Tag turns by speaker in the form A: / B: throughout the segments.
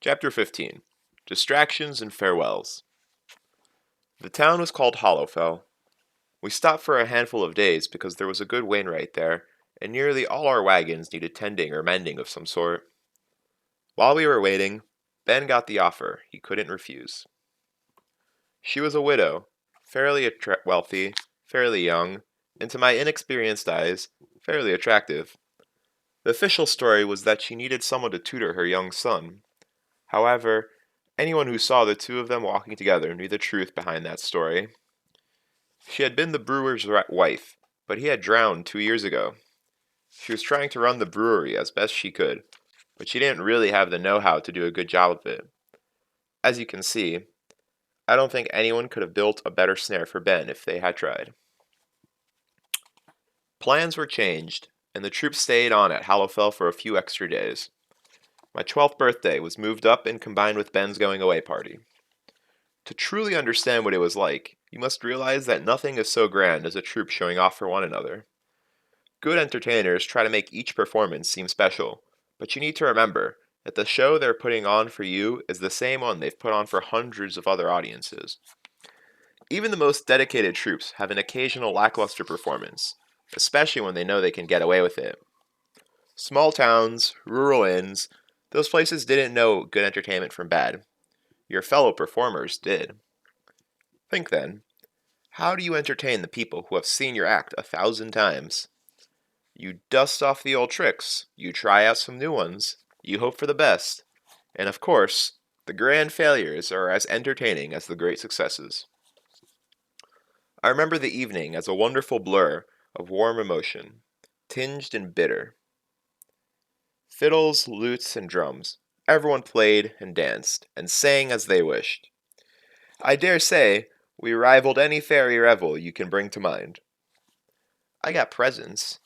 A: Chapter 15 Distractions and Farewells. The town was called Hollowfell. We stopped for a handful of days because there was a good wainwright there, and nearly all our wagons needed tending or mending of some sort. While we were waiting, Ben got the offer he couldn't refuse. She was a widow, fairly wealthy, fairly young, and to my inexperienced eyes, fairly attractive. The official story was that she needed someone to tutor her young son. However, anyone who saw the two of them walking together knew the truth behind that story. She had been the brewer's wife, but he had drowned 2 years ago. She was trying to run the brewery as best she could, but she didn't really have the know-how to do a good job of it. As you can see, I don't think anyone could have built a better snare for Ben if they had tried. Plans were changed, and the troop stayed on at Hallowfell for a few extra days. My 12th birthday was moved up and combined with Ben's going away party. To truly understand what it was like, you must realize that nothing is so grand as a troupe showing off for one another. Good entertainers try to make each performance seem special, but you need to remember that the show they're putting on for you is the same one they've put on for hundreds of other audiences. Even the most dedicated troupes have an occasional lackluster performance, especially when they know they can get away with it. Small towns, rural inns, those places didn't know good entertainment from bad. Your fellow performers did. Think then, how do you entertain the people who have seen your act 1,000 times? You dust off the old tricks, you try out some new ones, you hope for the best, and of course, the grand failures are as entertaining as the great successes. I remember the evening as a wonderful blur of warm emotion, tinged and bitter. Fiddles, lutes, and drums, everyone played and danced, and sang as they wished. I dare say we rivaled any fairy revel you can bring to mind. I got presents.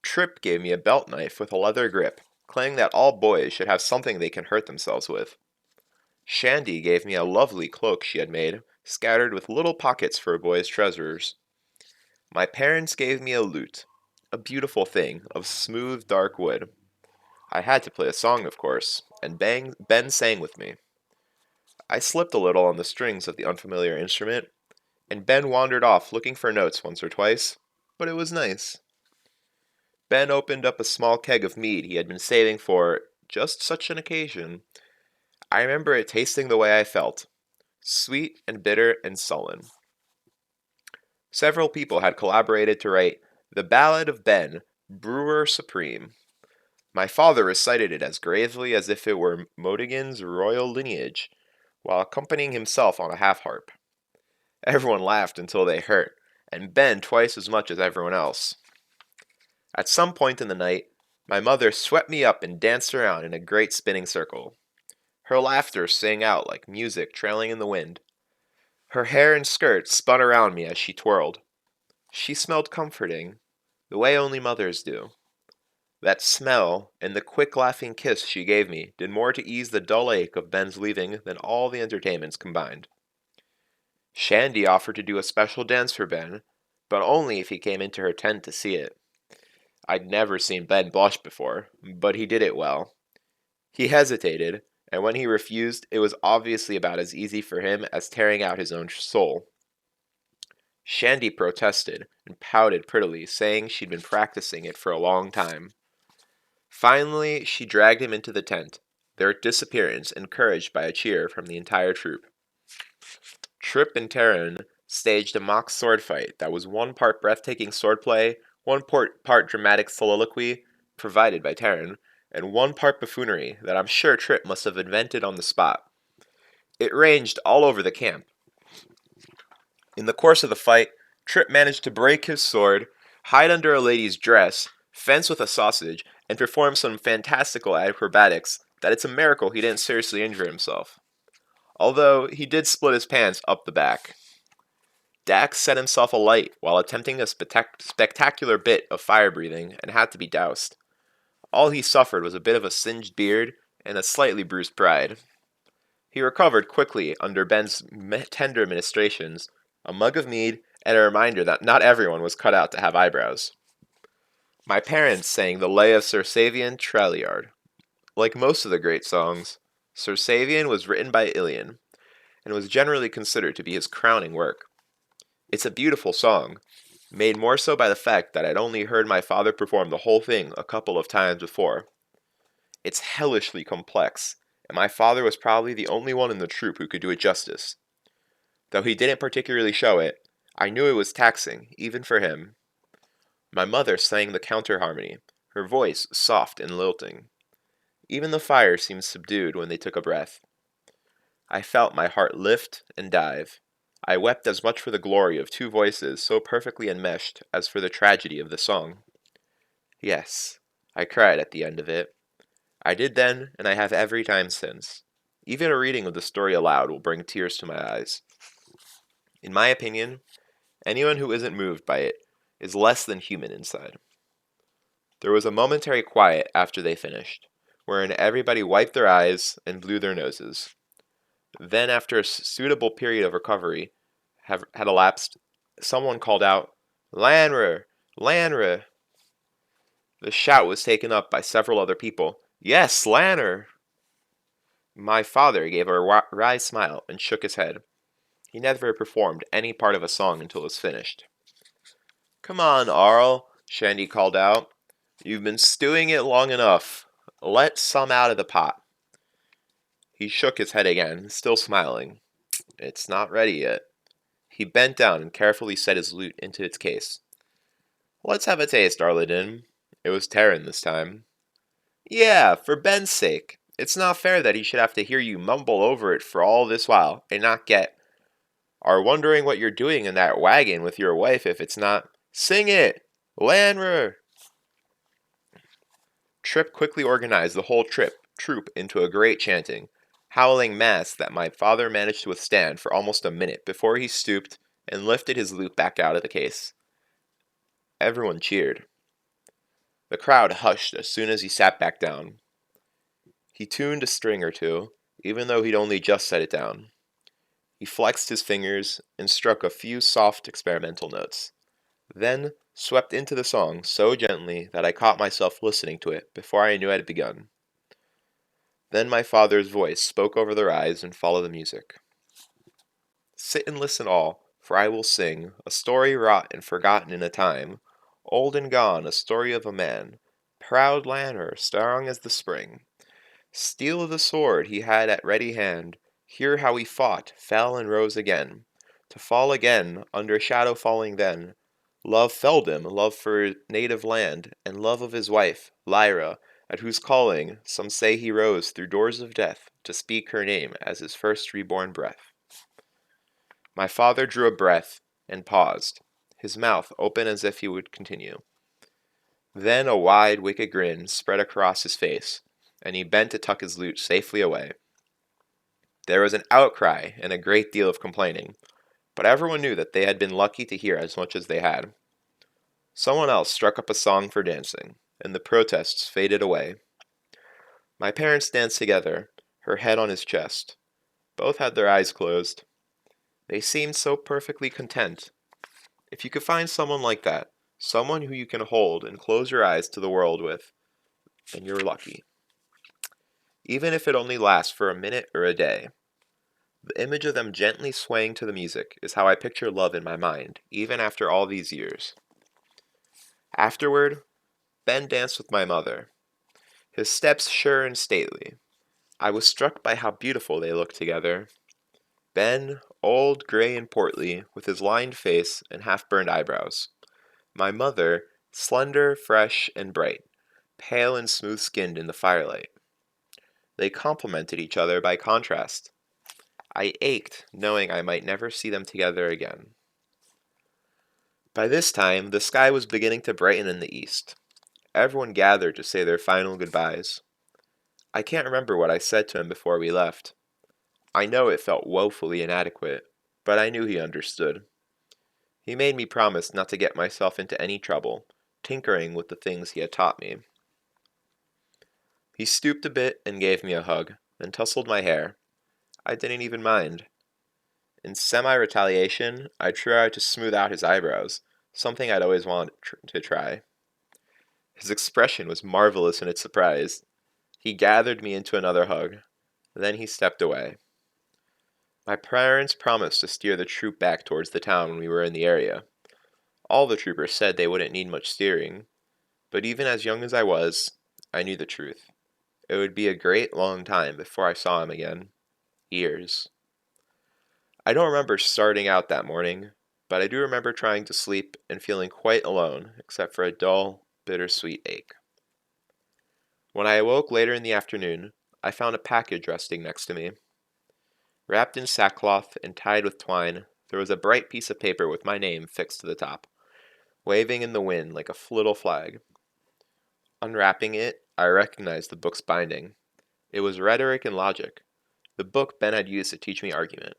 A: Trip gave me a belt knife with a leather grip, claiming that all boys should have something they can hurt themselves with. Shandy gave me a lovely cloak she had made, scattered with little pockets for a boy's treasures. My parents gave me a lute, a beautiful thing of smooth dark wood. I had to play a song, of course, and Ben sang with me. I slipped a little on the strings of the unfamiliar instrument, and Ben wandered off looking for notes once or twice, but it was nice. Ben opened up a small keg of mead he had been saving for just such an occasion. I remember it tasting the way I felt, sweet and bitter and sullen. Several people had collaborated to write The Ballad of Ben, Brewer Supreme. My father recited it as gravely as if it were Modigan's royal lineage, while accompanying himself on a half-harp. Everyone laughed until they hurt, and Ben twice as much as everyone else. At some point in the night, my mother swept me up and danced around in a great spinning circle. Her laughter sang out like music trailing in the wind. Her hair and skirt spun around me as she twirled. She smelled comforting, the way only mothers do. That smell and the quick laughing kiss she gave me did more to ease the dull ache of Ben's leaving than all the entertainments combined. Shandy offered to do a special dance for Ben, but only if he came into her tent to see it. I'd never seen Ben blush before, but he did it well. He hesitated, and when he refused, it was obviously about as easy for him as tearing out his own soul. Shandy protested and pouted prettily, saying she'd been practicing it for a long time. Finally, she dragged him into the tent, their disappearance encouraged by a cheer from the entire troop. Trip and Terran staged a mock sword fight that was one part breathtaking swordplay, one part dramatic soliloquy, provided by Terran, and one part buffoonery that I'm sure Trip must have invented on the spot. It ranged all over the camp. In the course of the fight, Trip managed to break his sword, hide under a lady's dress, fence with a sausage, and perform some fantastical acrobatics that it's a miracle he didn't seriously injure himself. Although, he did split his pants up the back. Dax set himself alight while attempting a spectacular bit of fire breathing and had to be doused. All he suffered was a bit of a singed beard and a slightly bruised pride. He recovered quickly under Ben's tender ministrations, a mug of mead, and a reminder that not everyone was cut out to have eyebrows. My parents sang the lay of Sir Savian Traliard. Like most of the great songs, Sir Savian was written by Ilian, and was generally considered to be his crowning work. It's a beautiful song, made more so by the fact that I'd only heard my father perform the whole thing a couple of times before. It's hellishly complex, and my father was probably the only one in the troupe who could do it justice. Though he didn't particularly show it, I knew it was taxing, even for him. My mother sang the counter harmony, her voice soft and lilting. Even the fire seemed subdued when they took a breath. I felt my heart lift and dive. I wept as much for the glory of two voices so perfectly enmeshed as for the tragedy of the song. Yes, I cried at the end of it. I did then, and I have every time since. Even a reading of the story aloud will bring tears to my eyes. In my opinion, anyone who isn't moved by it is less than human inside. There was a momentary quiet after they finished, wherein everybody wiped their eyes and blew their noses. Then, after a suitable period of recovery had elapsed, someone called out, "Lanrer! Lanrer!" The shout was taken up by several other people. "Yes, Lanner!" My father gave a wry smile and shook his head. He never performed any part of a song until it was finished. "Come on, Arl," Shandy called out. "You've been stewing it long enough. Let some out of the pot." He shook his head again, still smiling. "It's not ready yet." He bent down and carefully set his lute into its case. "Let's have a taste, Arladin." It was Terran this time. "Yeah, for Ben's sake. It's not fair that he should have to hear you mumble over it for all this while, and not are wondering what you're doing in that wagon with your wife if it's not. Sing it! Lanrer!" Trip quickly organized the whole troop into a great chanting, howling mass that my father managed to withstand for almost a minute before he stooped and lifted his lute back out of the case. Everyone cheered. The crowd hushed as soon as he sat back down. He tuned a string or two, even though he'd only just set it down. He flexed his fingers and struck a few soft experimental notes, then swept into the song so gently that I caught myself listening to it before I knew it had begun. Then my father's voice spoke over the rise and followed the music. "Sit and listen all, for I will sing a story wrought and forgotten in a time, old and gone, a story of a man, proud Lanner, strong as the spring. Steel of the sword he had at ready hand, hear how he fought, fell and rose again, to fall again, under shadow falling then. Love felled him, love for his native land, and love of his wife, Lyra, at whose calling, some say he rose through doors of death, to speak her name as his first reborn breath." My father drew a breath, and paused, his mouth open as if he would continue. Then a wide, wicked grin spread across his face, and he bent to tuck his lute safely away. There was an outcry and a great deal of complaining, but everyone knew that they had been lucky to hear as much as they had. Someone else struck up a song for dancing, and the protests faded away. My parents danced together, her head on his chest. Both had their eyes closed. They seemed so perfectly content. If you could find someone like that, someone who you can hold and close your eyes to the world with, then you're lucky. Even if it only lasts for a minute or a day. The image of them gently swaying to the music is how I picture love in my mind, even after all these years. Afterward, Ben danced with my mother, his steps sure and stately. I was struck by how beautiful they looked together. Ben, old, gray, and portly, with his lined face and half-burned eyebrows. My mother, slender, fresh, and bright, pale and smooth-skinned in the firelight. They complemented each other by contrast. I ached, knowing I might never see them together again. By this time, the sky was beginning to brighten in the east. Everyone gathered to say their final goodbyes. I can't remember what I said to him before we left. I know it felt woefully inadequate, but I knew he understood. He made me promise not to get myself into any trouble, tinkering with the things he had taught me. He stooped a bit and gave me a hug, then tousled my hair. I didn't even mind. In semi-retaliation, I tried to smooth out his eyebrows, something I'd always wanted to try. His expression was marvelous in its surprise. He gathered me into another hug. Then he stepped away. My parents promised to steer the troop back towards the town when we were in the area. All the troopers said they wouldn't need much steering, but even as young as I was, I knew the truth. It would be a great long time before I saw him again. Years. I don't remember starting out that morning, but I do remember trying to sleep and feeling quite alone, except for a dull, bittersweet ache. When I awoke later in the afternoon, I found a package resting next to me. Wrapped in sackcloth and tied with twine, there was a bright piece of paper with my name fixed to the top, waving in the wind like a little flag. Unwrapping it, I recognized the book's binding. It was Rhetoric and Logic, the book Ben had used to teach me argument.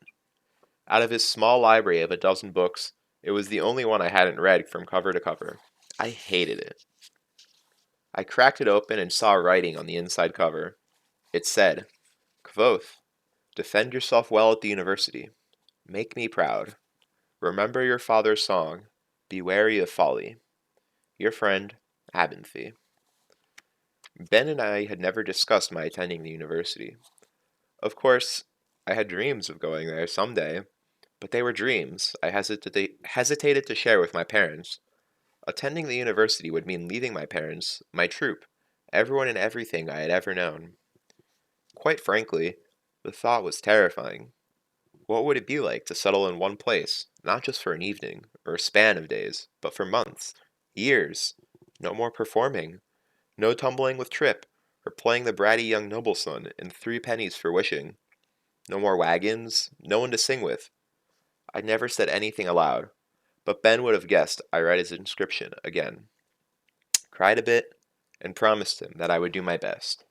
A: Out of his small library of a dozen books, it was the only one I hadn't read from cover to cover. I hated it. I cracked it open and saw writing on the inside cover. It said, Quoth, defend yourself well at the university. Make me proud. Remember your father's song. Be wary of folly. Your friend, Abinthy. Ben and I had never discussed my attending the university. Of course, I had dreams of going there someday, but they were dreams I hesitated to share with my parents. Attending the university would mean leaving my parents, my troop, everyone and everything I had ever known. Quite frankly, the thought was terrifying. What would it be like to settle in one place, not just for an evening, or a span of days, but for months, years? No more performing, no tumbling with Trip, or playing the bratty young nobleson in 3 pennies for wishing. No more wagons, no one to sing with. I never said anything aloud, but Ben would have guessed I read his inscription again. Cried a bit, and promised him that I would do my best.